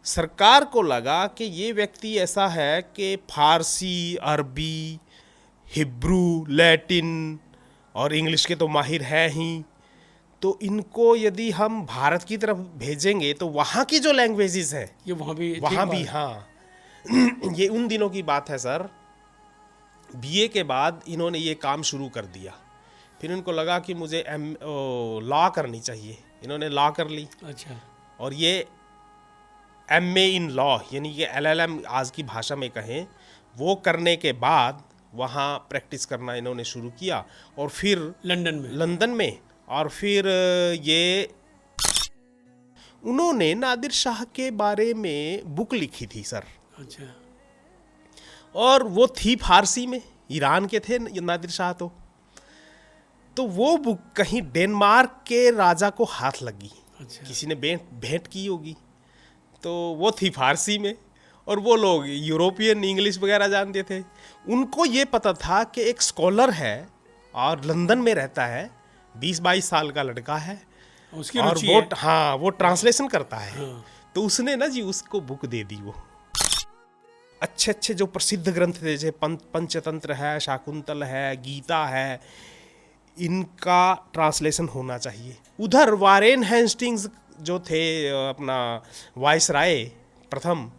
सरकार को लगा कि ये व्यक्ति ऐसा है कि फारसी, अरबी, हिब्रू, लैटिन और इंग्लिश के तो माहिर है ही, तो इनको यदि हम भारत की तरफ भेजेंगे तो वहाँ की जो लैंग्वेजेस हैं ये वहाँ भी, हाँ ये उन दिनों की बात है सर। बीए के बाद इन्होंने ये काम शुरू कर दिया। फिर इनको लगा कि मुझे लॉ करनी चाहिए, इन्होंने लॉ कर ली। अच्छा। और ये एमए इन लॉ यानी कि एलएलएम आज की भाषा में कहें, वो करने के बाद वहाँ प्रैक्टिस करना इन्होंने शुरू किया। और फिर लंदन में और फिर ये उन्होंने नादिर शाह के बारे में बुक लिखी थी सर। अच्छा। और वो थी फारसी में, ईरान के थे नादिर शाह। तो वो बुक कहीं डेनमार्क के राजा को हाथ लगी। अच्छा। किसी ने भेंट की होगी, तो वो थी फारसी में। और वो लोग यूरोपियन इंग्लिश वगैरह जानते थे। उनको ये पता था कि एक स्कॉलर है और लंदन में रहता है, 20-22 साल का लड़का है, उसकी और रुचि वो है। हाँ वो ट्रांसलेशन करता है। हाँ। तो उसने ना जी उसको बुक दे दी। वो अच्छे अच्छे जो प्रसिद्ध ग्रंथ थे, जैसे पंचतंत्र है, शाकुंतल है, गीता है, इनका ट्रांसलेशन होना चाहिए। उधर वारेन हेस्टिंग्स जो थे अपना वायसराय प्रथम,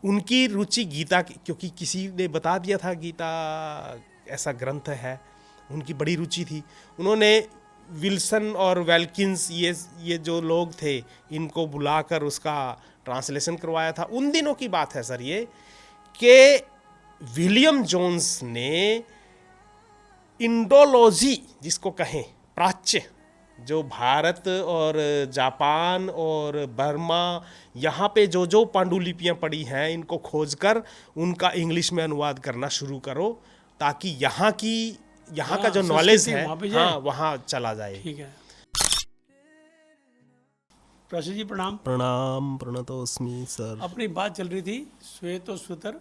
उनकी रुचि गीता की, क्योंकि किसी ने बता दिया था गीता ऐसा ग्रंथ है, उनकी बड़ी रुचि थी। उन्होंने विल्सन और वेल्किंस ये जो लोग थे, इनको बुलाकर उसका ट्रांसलेशन करवाया था। उन दिनों की बात है सर ये, कि विलियम जोन्स ने इंडोलॉजी जिसको कहें, प्राच्य, जो भारत और जापान और बर्मा यहाँ पे जो जो पांडुलिपियाँ पड़ी हैं, इनको खोजकर उनका इंग्लिश में अनुवाद करना शुरू करो, ताकि यहाँ का जो नॉलेज है हाँ वहाँ चला जाए। ठीक है। प्रसाद जी प्रणाम। प्रणाम, प्रणतोस्मि सर। अपनी बात चल रही थी श्वेतोश्वतर।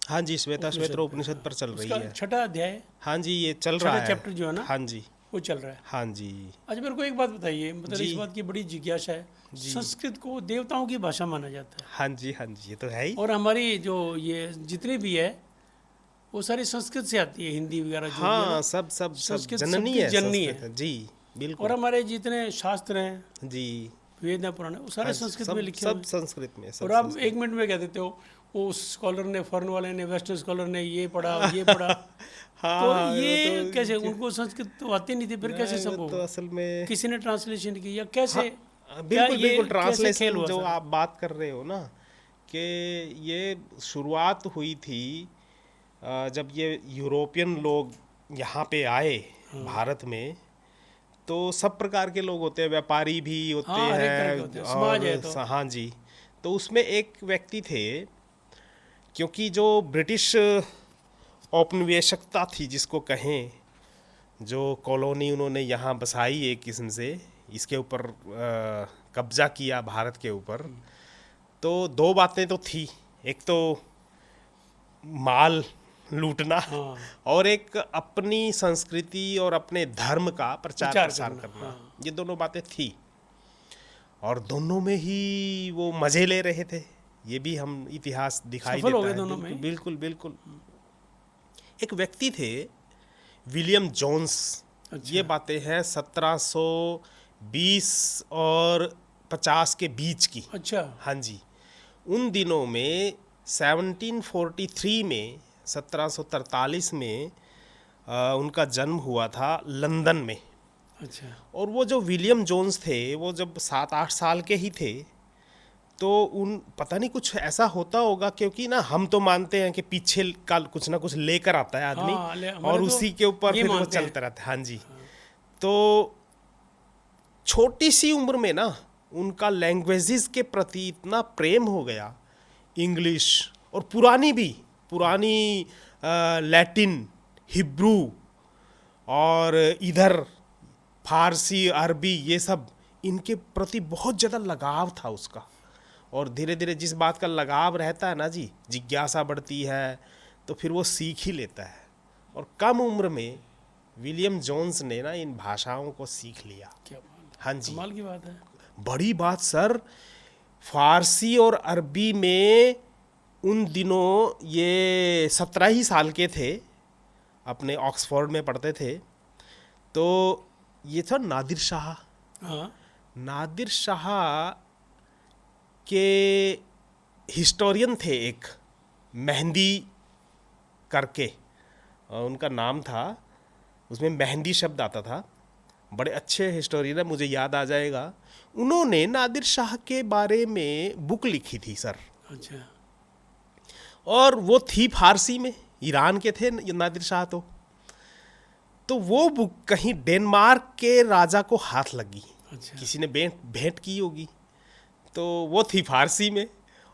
हाँ जी, श्वेता उपनिषद पर चल रही है। 6वां अध्याय। हाँ जी, ये चल रहा है, चैप्टर जो है ना, हाँ जी वो चल रहा है। हाँ जी। अच्छा, मेरे को एक बात बताइए, मतलब इस बात की बड़ी जिज्ञासा है, संस्कृत को देवताओं की भाषा माना जाता है। हाँ जी ये तो है ही। और हमारी जो ये जितनी भी है वो सारी संस्कृत से आती है, हिंदी वगैरह जो हाँ, सब जननी है, जननी है जी बिल्कुल। और हमारे जितने शास्त्र हैं जी, वेद हैं, पुराण, वो सारे संस्कृत में लिखे सब संस्कृत में। और आप 1 मिनट में कह देते हो वो स्कॉलर ने, फॉरेन वाले ने, वेस्टर्न स्कॉलर ने ये पढ़ा ये पढ़ा। हाँ, तो ये तो कैसे, उनको संस्कृत तो आती नहीं थी, फिर कैसे संभव? तो असल में किसी ने ट्रांसलेशन की या कैसे? बिल्कुल ट्रांसलेशन जो आप बात कर रहे हो ना, कि ये शुरुआत हुई थी जब ये यूरोपियन लोग यहाँ पे आए भारत में। तो सब प्रकार के लोग होते हैं, व्यापारी भी होते हैं, समाज है तो। हाँ जी। तो उसमें एक व्यक्ति थे, क्योंकि जो ब्रिटिश औपनिवेशिकता थी जिसको कहें, जो कॉलोनी उन्होंने यहाँ बसाई एक किस्म से, इसके ऊपर कब्जा किया भारत के ऊपर, तो 2 बातें तो थी। एक तो माल लूटना, और एक अपनी संस्कृति और अपने धर्म का प्रचार करना। ये दोनों बातें थी, और दोनों में ही वो मजे ले रहे थे। ये भी हम इतिहास दिखाई देता है। दोनों में बिल्कुल। एक व्यक्ति थे विलियम जोन्स। अच्छा। ये बातें हैं 1720 और 50 के बीच की। अच्छा। हाँ जी। उन दिनों में 1743 में, 1743 में उनका जन्म हुआ था लंदन में। अच्छा। और वो जो विलियम जोन्स थे, वो जब 7-8 साल के ही थे, तो पता नहीं कुछ ऐसा होता होगा, क्योंकि ना हम तो मानते हैं कि पीछे का कुछ ना कुछ लेकर आता है आदमी, और उसी के ऊपर फिर वो चलता रहता है। हाँ जी। तो छोटी सी उम्र में ना उनका लैंग्वेजेस के प्रति इतना प्रेम हो गया, इंग्लिश और पुरानी लैटिन, हिब्रू और इधर फारसी, अरबी, ये सब, इनके प्रति बहुत ज़्यादा लगाव था उसका। और धीरे धीरे जिस बात का लगाव रहता है ना जी, जिज्ञासा बढ़ती है, तो फिर वो सीख ही लेता है। और कम उम्र में विलियम जोन्स ने ना इन भाषाओं को सीख लिया। क्या बात, हाँ जी, कमाल की बात है। बड़ी बात सर। फारसी और अरबी में उन दिनों ये 17 ही साल के थे, अपने ऑक्सफोर्ड में पढ़ते थे। तो ये था नादिर शाह। हाँ नादिर शाह के हिस्टोरियन थे एक, मेहंदी करके उनका नाम था, उसमें मेहंदी शब्द आता था। बड़े अच्छे हिस्टोरियन है, मुझे याद आ जाएगा। उन्होंने नादिर शाह के बारे में बुक लिखी थी सर, अच्छा और वो थी फारसी में। ईरान के थे नादिर शाह। तो वो बुक कहीं डेनमार्क के राजा को हाथ लगी, अच्छा किसी ने भेंट की होगी, तो वो थी फारसी में।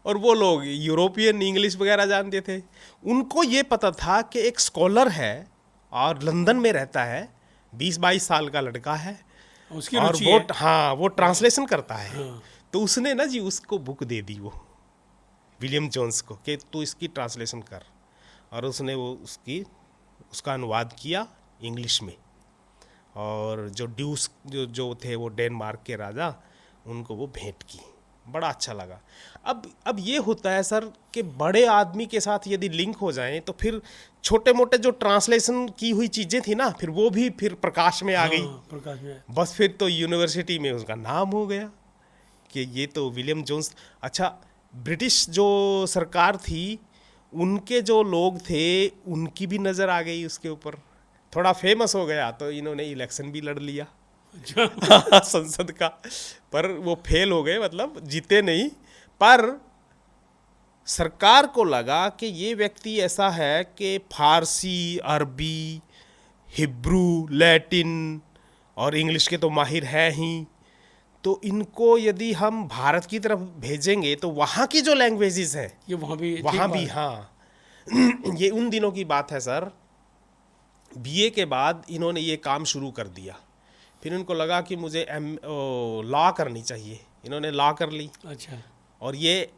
और वो लोग यूरोपियन इंग्लिश वगैरह जानते थे। उनको ये पता था कि एक स्कॉलर है और लंदन में रहता है, 20-22 साल का लड़का है, उसकी और रुचि वो है। हाँ वो ट्रांसलेशन करता है। हाँ तो उसने ना जी उसको बुक दे दी, वो विलियम जोन्स को, कि तू इसकी ट्रांसलेशन कर। और उसने वो उसका अनुवाद किया इंग्लिश में। और जो ड्यूस जो थे वो डेनमार्क के राजा, उनको वो भेंट की। बड़ा अच्छा लगा। अब ये होता है सर कि बड़े आदमी के साथ यदि लिंक हो जाएं तो फिर छोटे मोटे जो ट्रांसलेशन की हुई चीज़ें थी ना, फिर वो भी फिर प्रकाश में आ गई। हाँ, प्रकाश में बस फिर तो यूनिवर्सिटी में उसका नाम हो गया कि ये तो विलियम जोन्स। अच्छा, ब्रिटिश जो सरकार थी, उनके जो लोग थे, उनकी भी नज़र आ गई उसके ऊपर। थोड़ा फेमस हो गया तो इन्होंने इलेक्शन भी लड़ लिया अच्छा संसद का, पर वो फेल हो गए, मतलब जीते नहीं। पर सरकार को लगा कि ये व्यक्ति ऐसा है कि फारसी, अरबी, हिब्रू, लैटिन और इंग्लिश के तो माहिर है ही, तो इनको यदि हम भारत की तरफ भेजेंगे तो वहाँ की जो लैंग्वेजेस हैं ये वहाँ भी वहाँ ठीक भी, बात हाँ ये उन दिनों की बात है सर। बीए के बाद इन्होंने ये काम शुरू कर दिया। फिर इनको लगा कि मुझे लॉ करनी चाहिए, इन्होंने लॉ कर ली। है। अच्छा और ये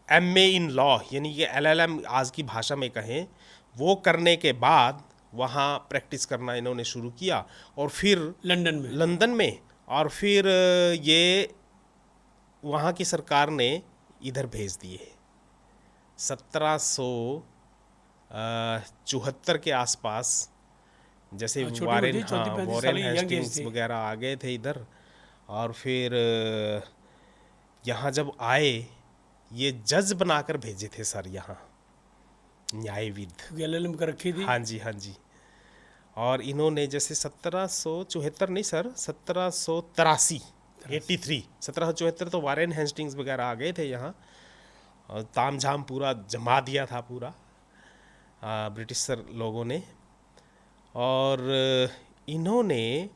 एमए इन लॉ, यानी कि एलएलएम आज की भाषा में कहें, वो करने के बाद वहाँ प्रैक्टिस करना इन्होंने शुरू किया। और फिर लंदन में और फिर ये वहाँ की सरकार ने इधर भेज दिए 1774 के आसपास। जैसे छोटी वारेन, होती, हाँ 34-35 वॉरेन साल की young हेस्टिंग्स age थी। वगैरह आ गए थे इधर। और फिर यहाँ जब आए, ये जज बनाकर भेजे थे सर यहाँ, न्यायविद। एलएलएम कर रखी थी। हाँ जी, हाँ जी। और इन्होंने जैसे 1774 नहीं सर, 1783, 1774 तो वारेन हेस्टिंग्स वगैरह आ गए थे यहाँ, और ताम झाम पूरा जमा दिया था पूरा ब्रिटिश सर लोगों ने। और इन्होंने,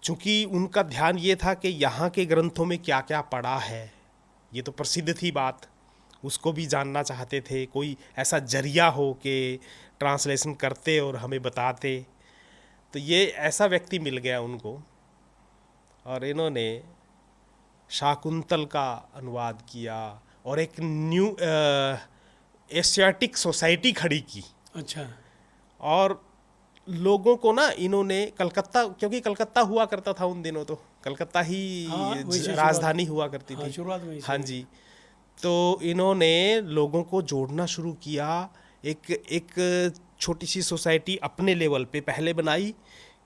चूँकि उनका ध्यान ये था कि यहाँ के ग्रंथों में क्या क्या पड़ा है, ये तो प्रसिद्ध थी बात, उसको भी जानना चाहते थे। कोई ऐसा जरिया हो कि ट्रांसलेशन करते और हमें बताते। तो ये ऐसा व्यक्ति मिल गया उनको, और इन्होंने शाकुंतल का अनुवाद किया और एक न्यू एशियाटिक सोसाइटी खड़ी की। अच्छा और लोगों को ना इन्होंने कलकत्ता, क्योंकि कलकत्ता हुआ करता था उन दिनों, तो कलकत्ता ही हाँ, वही से राजधानी हुआ करती हाँ, थी शुरुआत में हाँ जी। तो इन्होंने लोगों को जोड़ना शुरू किया। एक छोटी सी सोसाइटी अपने लेवल पे पहले बनाई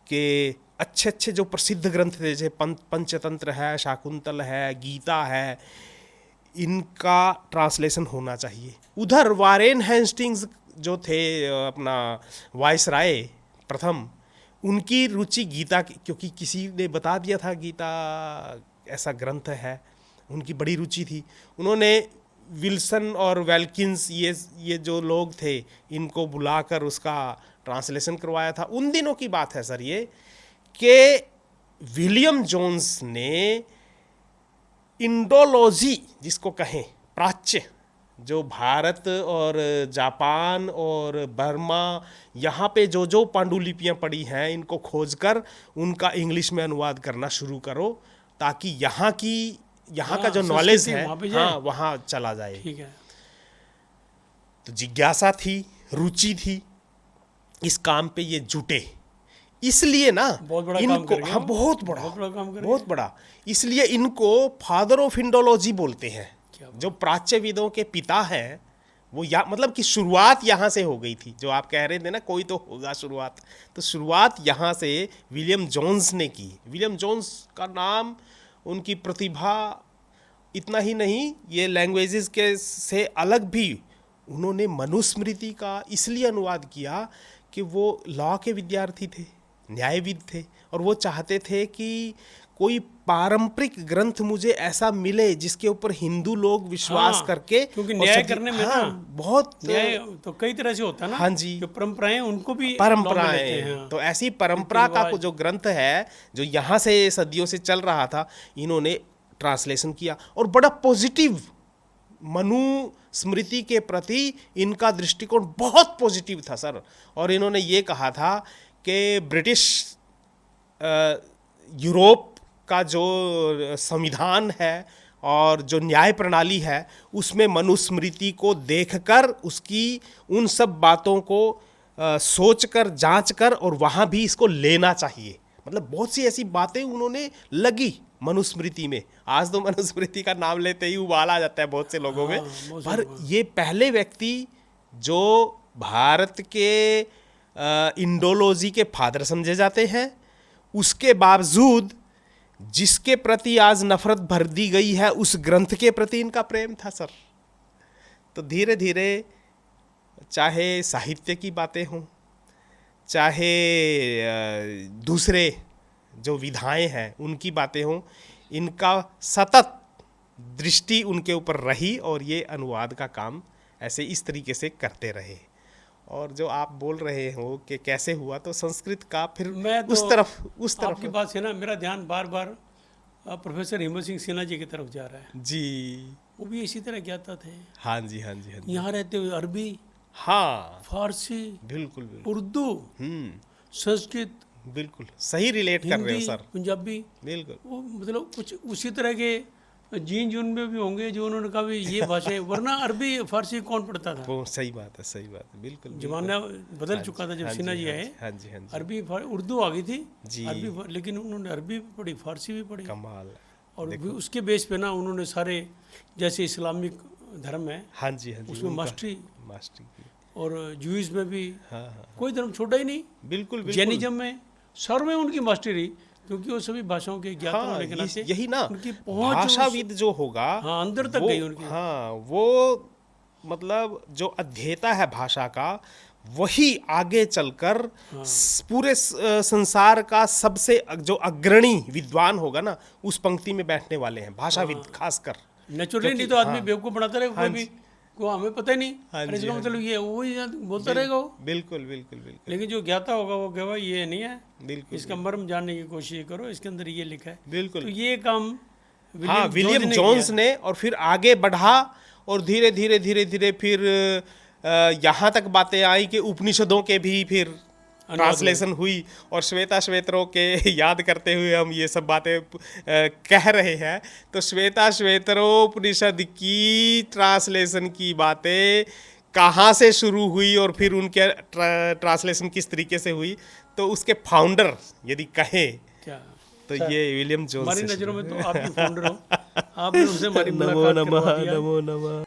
कि अच्छे अच्छे जो प्रसिद्ध ग्रंथ थे, जैसे पंचतंत्र है, शाकुंतल है, गीता है, इनका ट्रांसलेशन होना चाहिए। उधर वारेन हेस्टिंग्स जो थे अपना वायसराय प्रथम, उनकी रुचि गीता की, क्योंकि किसी ने बता दिया था गीता ऐसा ग्रंथ है, उनकी बड़ी रुचि थी। उन्होंने विल्सन और वेल्किंस, ये जो लोग थे, इनको बुलाकर उसका ट्रांसलेशन करवाया था। उन दिनों की बात है सर ये, कि विलियम जोन्स ने इंडोलॉजी जिसको कहें, प्राच्य, जो भारत और जापान और बर्मा, यहाँ पे जो जो पांडुलिपियाँ पड़ी हैं, इनको खोजकर उनका इंग्लिश में अनुवाद करना शुरू करो, ताकि यहाँ का जो नॉलेज है हाँ वहाँ चला जाए। ठीक है। तो जिज्ञासा थी, रुचि थी, इस काम पे ये जुटे। इसलिए ना बहुत बड़ा काम इनको, कर गए हाँ वो। बहुत बड़ा, बहुत बड़ा काम कर बहुत बड़ा, इसलिए इनको फादर ऑफ इंडोलॉजी बोलते हैं। क्या जो प्राच्यविदों के पिता हैं वो मतलब कि शुरुआत यहाँ से हो गई थी। जो आप कह रहे थे ना कोई तो होगा शुरुआत, तो शुरुआत यहाँ से विलियम जोन्स ने की। विलियम जोन्स का नाम, उनकी प्रतिभा, इतना ही नहीं, ये लैंग्वेजेस के से अलग भी उन्होंने मनुस्मृति का इसलिए अनुवाद किया कि वो लॉ के विद्यार्थी थे, न्यायविद थे, और वो चाहते थे कि कोई पारंपरिक ग्रंथ मुझे ऐसा मिले जिसके ऊपर हिंदू लोग विश्वास हाँ, करके, क्योंकि और न्याय सभी- करने में हाँ, ना बहुत न्याय तो कई तरह से होता है ना। हाँ जी। जो परंपराएं उनको भी law में लेते परंपराएं, हैं। तो ऐसी परंपरा का रीति-रिवाज। जो ग्रंथ है जो यहाँ से सदियों से चल रहा था, इन्होंने ट्रांसलेशन किया, और बड़ा पॉजिटिव, मनुस्मृति के प्रति इनका दृष्टिकोण बहुत पॉजिटिव था सर। और इन्होंने ये कहा था कि ब्रिटिश यूरोप का जो संविधान है और जो न्याय प्रणाली है उसमें मनुस्मृति को देखकर उसकी उन सब बातों को सोचकर, जांचकर, और वहाँ भी इसको लेना चाहिए। मतलब बहुत सी ऐसी बातें उन्होंने लगी मनुस्मृति में। आज तो मनुस्मृति का नाम लेते ही उबाल आ जाता है बहुत से लोगों में, पर ये पहले व्यक्ति जो भारत के इंडोलॉजी के फादर समझे जाते हैं, उसके बावजूद जिसके प्रति आज नफरत भर दी गई है उस ग्रंथ के प्रति इनका प्रेम था सर। तो धीरे धीरे चाहे साहित्य की बातें हों, चाहे दूसरे जो विधाएं हैं उनकी बातें हों, इनका सतत दृष्टि उनके ऊपर रही और ये अनुवाद का काम ऐसे इस तरीके से करते रहे। और जो आप बोल रहे हो कि कैसे हुआ, तो संस्कृत का फिर मैं तो उस तरफ आपकी बात से ना मेरा ध्यान बार बार प्रोफेसर हिम्मत सिंह सिन्हा जी की तरफ जा रहा है। जी, वो भी इसी तरह ज्ञाता थे। हाँ जी, हाँ जी, हाँ जी, यहाँ रहते हुए अरबी, हाँ फारसी, बिल्कुल बिल्कुल, उर्दू, संस्कृत, बिल्कुल सही रिलेट कर रहे हो हिंदी, सर, पंजाबी, बिल्कुल। वो मतलब कुछ उसी तरह के जीन जून में भी होंगे जो उन्होंने कहा भी ये भाषा है, वरना अरबी फारसी कौन पढ़ता था। वो सही बात है, सही बात है, बिल्कुल। जमाना बदल चुका था जब हाँ सिन्हा जी, जी हाँ आए। जी, हाँ जी, हाँ जी, अरबी उर्दू आ गई थी जी। अरबी, लेकिन उन्होंने अरबी भी पढ़ी, फारसी भी पढ़ी, कमाल। और भी उसके बेस पे ना उन्होंने सारे, जैसे इस्लामिक धर्म है हाँ जी, हाँ जी, उसमें उनका मास्टरी, मास्टरी की, और जूइस में भी हाँ हाँ, कोई धर्म छोड़ा ही नहीं। बिल्कुल बिल्कुल। जैनिज्म में सर्व में उनकी मास्टरी रही, क्योंकि वो सभी भाषाओं के ज्ञाता हाँ, होने के नाते यही ना, उनकी पहुंच भाषाविद जो होगा, हाँ, अंदर तक गई उनकी। हाँ, वो मतलब जो अध्येता है भाषा का, वही आगे चलकर पूरे संसार का सबसे जो अग्रणी विद्वान होगा ना, उस पंक्ति में बैठने वाले हैं भाषाविद खासकर। नेचुरली नहीं तो आदमी बेवकूफ बनाता रहेगा, कोई भी को हमें पता ही नहीं, हाँ अरे जी, इसका मतलब ये वही बोलता रहेगा वो। बिल्कुल बिल्कुल बिल्कुल लेकिन जो ज्ञाता होगा वो कहेगा ये नहीं है, बिल्कुल इसका मर्म जानने की कोशिश करो, इसके अंदर ये लिखा है। बिल्कुल। तो ये काम हाँ, विलियम जोन्स ने, और फिर आगे बढ़ा, और धीरे धीरे धीरे धीरे फिर यहाँ तक बातें आई कि उपनिषदों के भी फिर ट्रांसलेशन हुई, और श्वेता श्वेतरों के याद करते हुए हम ये सब बातें कह रहे हैं। तो श्वेता श्वेतरोपनिषद की ट्रांसलेशन की बातें कहाँ से शुरू हुई और फिर उनके ट्रांसलेशन किस तरीके से हुई, तो उसके फाउंडर यदि कहें क्या, तो ये विलियम जोन्स। हमारी नज़रों में तो आप फाउंडर हो, आपने उनसे हमारी मुलाकात करवा दिया। नमो नमः।